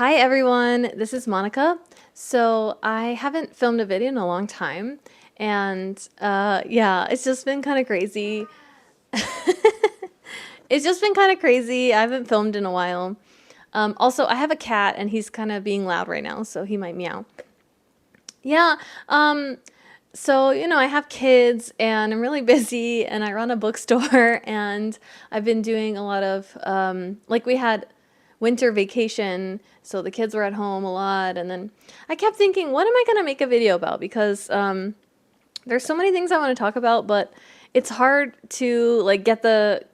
Hi everyone, this is Monica. So I haven't filmed a video in a long time, and yeah, it's just been kind of crazy. It's just been kind of crazy. I haven't filmed in a while. Also, I have a cat, and he's kind of being loud right now, so he might meow. Yeah, um, I have kids, and I'm really busy, and I run a bookstore, and I've been doing a lot of, like we had winter vacation, so the kids were at home a lot, and then I kept thinking, what am I gonna make a video about? Because there's so many things I want to talk about, but it's hard to like get the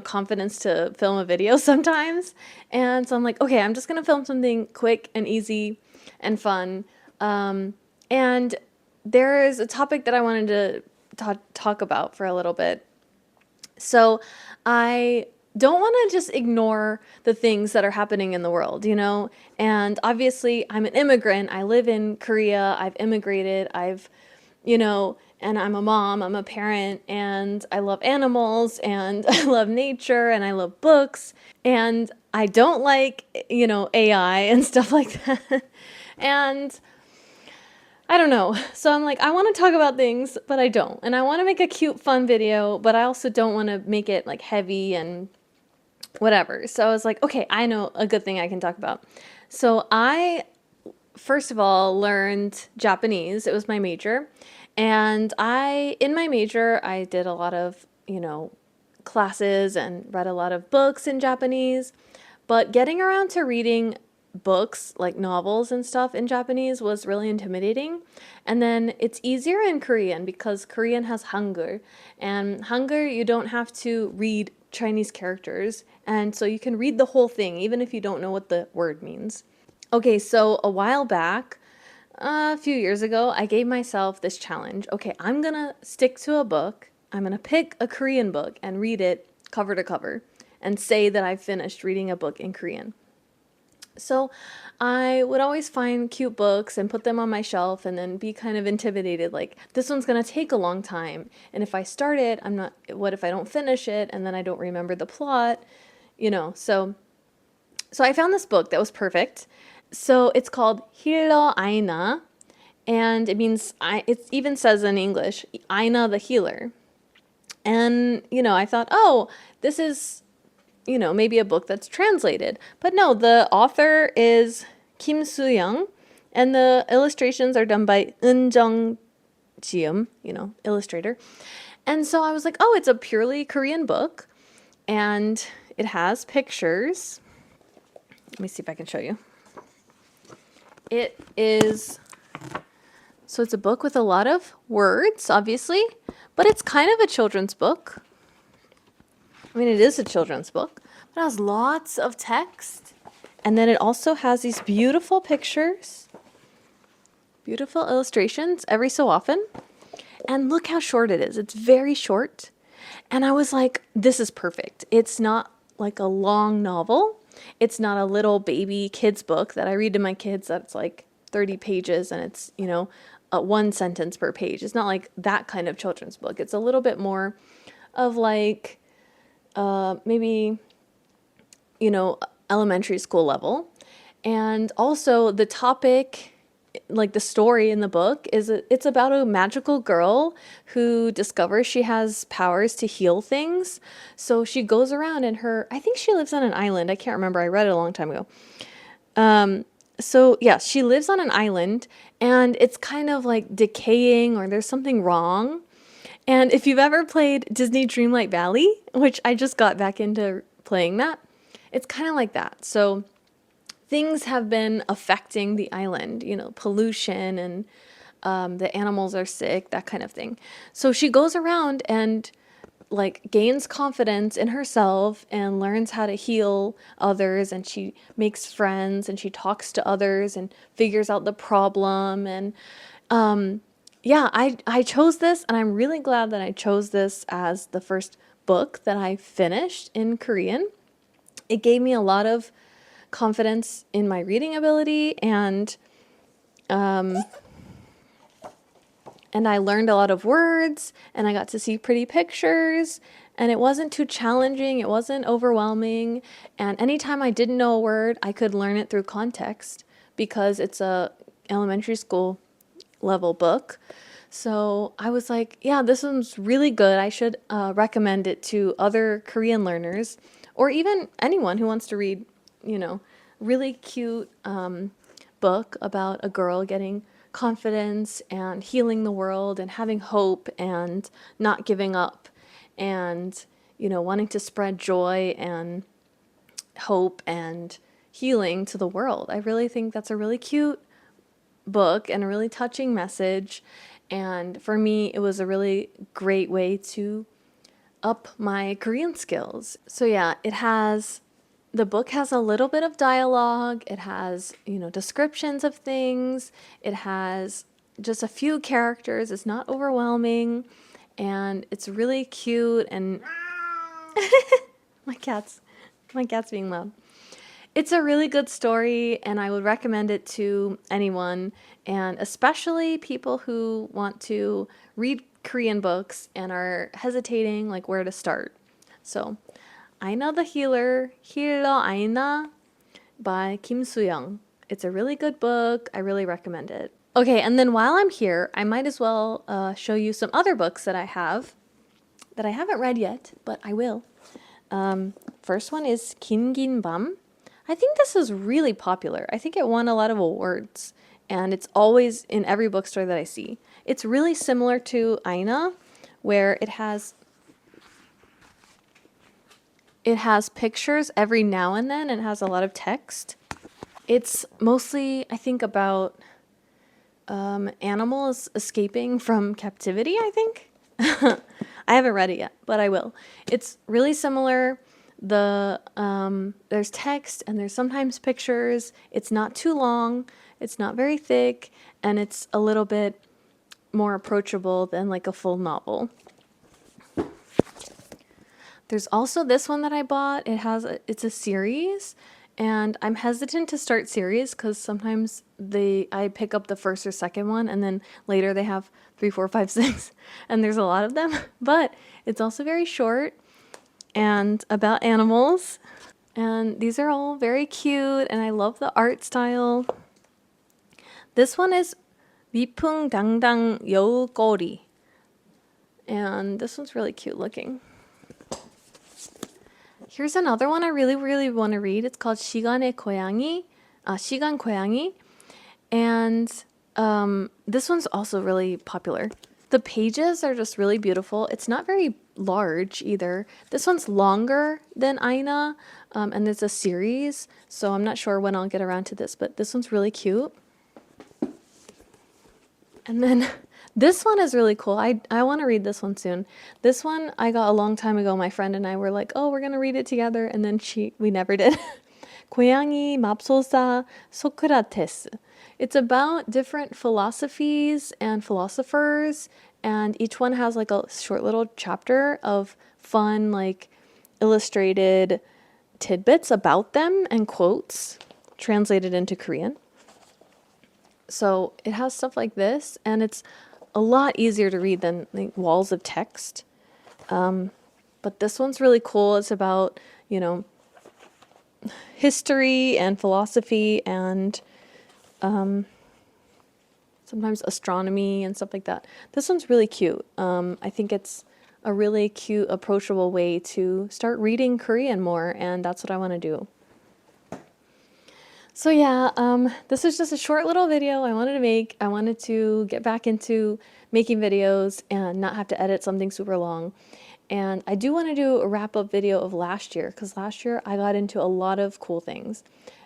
confidence to film a video sometimes. And so I'm like, okay, I'm just gonna film something quick and easy and fun. And there is a topic that I wanted to talk about for a little bit. So I don't want to just ignore the things that are happening in the world, you know? And obviously, I'm an immigrant. I live in Korea. I've immigrated. And I'm a mom, I'm a parent, and I love animals, and I love nature, and I love books, and I don't like, AI and stuff like that. And I don't know. So I'm like, I want to talk about things, but I don't. And I want to make a cute, fun video, but I also don't want to make it like heavy and whatever. So I was like, okay, I know a good thing I can talk about. So I, first of all, learned Japanese. It was my major. And in my major, I did a lot of, classes and read a lot of books in Japanese. But getting around to reading books like novels and stuff in Japanese was really intimidating. And then it's easier in Korean because Korean has Hangul. And Hangul, you don't have to read Chinese characters. And so you can read the whole thing, even if you don't know what the word means. Okay, so a while back, a few years ago, I gave myself this challenge. Okay, I'm gonna stick to a book. I'm gonna pick a Korean book and read it cover to cover and say that I've finished reading a book in Korean. So I would always find cute books and put them on my shelf and then be kind of intimidated, like, this one's gonna take a long time. And if I start it, what if I don't finish it and then I don't remember the plot? So I found this book that was perfect. So it's called Hilo Aina, and it means it even says in English, Aina the healer. And I thought, oh, this is maybe a book that's translated. But no, the author is Kim Soo-young, and the illustrations are done by Eun Jung Jium, illustrator. And so I was like, oh, it's a purely Korean book, and it has pictures. Let me see if I can show you. So it's a book with a lot of words, obviously, but it's kind of a children's book. I mean, it is a children's book, but it has lots of text. And then it also has these beautiful pictures, beautiful illustrations every so often. And look how short it is. It's very short. And I was like, this is perfect. It's not like a long novel. It's not a little baby kids book that I read to my kids that's like 30 pages and it's, one sentence per page. It's not like that kind of children's book. It's a little bit more of like maybe, elementary school level. And also the topic, like the story in the book, it's about a magical girl who discovers she has powers to heal things. So she goes around and I think she lives on an island. I can't remember. I read it a long time ago. So yeah, she lives on an island and it's kind of like decaying or there's something wrong. And if you've ever played Disney Dreamlight Valley, which I just got back into playing that, it's kind of like that. So things have been affecting the island, pollution and the animals are sick, that kind of thing. So she goes around and like gains confidence in herself and learns how to heal others, and she makes friends and she talks to others and figures out the problem. And yeah, I chose this, and I'm really glad that I chose this as the first book that I finished in Korean. It gave me a lot of confidence in my reading ability, and I learned a lot of words, and I got to see pretty pictures, and it wasn't too challenging, it wasn't overwhelming, and anytime I didn't know a word, I could learn it through context because it's a elementary school level book. So I was like, yeah, this one's really good. I should recommend it to other Korean learners or even anyone who wants to read, you know, really cute book about a girl getting confidence and healing the world and having hope and not giving up and, you know, wanting to spread joy and hope and healing to the world. I really think that's a really cute book and a really touching message. And for me, it was a really great way to up my Korean skills. So yeah, the book has a little bit of dialogue. It has, you know, descriptions of things. It has just a few characters. It's not overwhelming and it's really cute and my cat's my cat's being loud. It's a really good story, and I would recommend it to anyone, and especially people who want to read Korean books and are hesitating, like where to start. So, Aina the Healer Aina by Kim Soo-young. It's a really good book. I really recommend it. Okay, and then while I'm here, I might as well show you some other books that I have that I haven't read yet, but I will. First one is 긴 밤. I think this is really popular. I think it won a lot of awards, and it's always in every bookstore that I see. It's really similar to Aina, where it has pictures every now and then and it has a lot of text. It's mostly, I think, about animals escaping from captivity, I think. I haven't read it yet, but I will. It's really similar. There's text and there's sometimes pictures. It's not too long. It's not very thick, and it's a little bit more approachable than like a full novel. There's also this one that I bought. It's a series, and I'm hesitant to start series because sometimes I pick up the first or second one, and then later they have 3, 4, 5, 6, and there's a lot of them. But it's also very short and about animals, and these are all very cute, and I love the art style. This one is 위풍당당 여우꼬리, and this one's really cute looking. Here's another one I really, really want to read. It's called 시간 고양이. And this one's also really popular. The pages are just really beautiful. It's not very large either. This one's longer than Aina, and it's a series, so I'm not sure when I'll get around to this, but this one's really cute. And then this one is really cool. I want to read this one soon. This one I got a long time ago. My friend and I were like, oh, we're going to read it together. And then we never did. 고양이 맙소사 소크라테스. It's about different philosophies and philosophers. And each one has like a short little chapter of fun, like illustrated tidbits about them and quotes translated into Korean. So it has stuff like this, and it's a lot easier to read than like walls of text. But this one's really cool. It's about, you know, history and philosophy and sometimes astronomy and stuff like that. This one's really cute. I think it's a really cute, approachable way to start reading Korean more, and that's what I want to do. So yeah, this is just a short little video I wanted to make. I wanted to get back into making videos and not have to edit something super long. And I do want to do a wrap-up video of last year, because last year I got into a lot of cool things.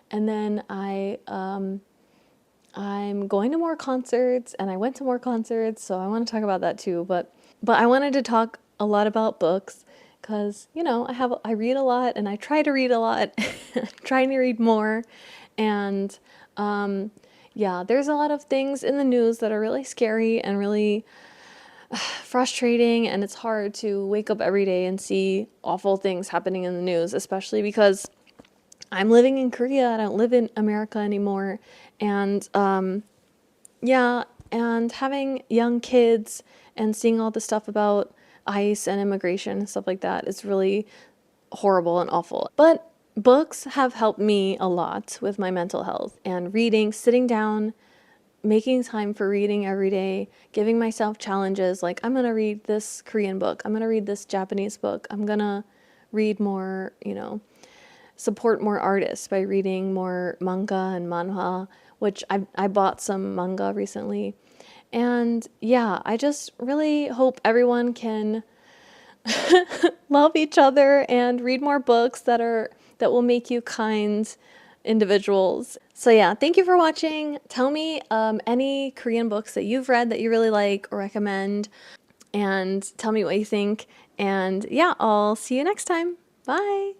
And then I'm going to more concerts, and I went to more concerts, so I want to talk about that too. But I wanted to talk a lot about books, because, you know, I read a lot, and I try to read a lot, trying to read more. And yeah, there's a lot of things in the news that are really scary and really frustrating, and it's hard to wake up every day and see awful things happening in the news, especially because I'm living in Korea. I don't live in America anymore. And yeah, and having young kids and seeing all the stuff about ICE and immigration and stuff like that. It's really horrible and awful. But books have helped me a lot with my mental health, and reading, sitting down, making time for reading every day, giving myself challenges like I'm gonna read this Korean book, I'm gonna read this Japanese book, I'm gonna read more, support more artists by reading more manga and manhwa, which I bought some manga recently. And yeah, I just really hope everyone can love each other and read more books that will make you kind individuals. So yeah, thank you for watching. Tell me any Korean books that you've read that you really like or recommend, and tell me what you think. And yeah, I'll see you next time. Bye.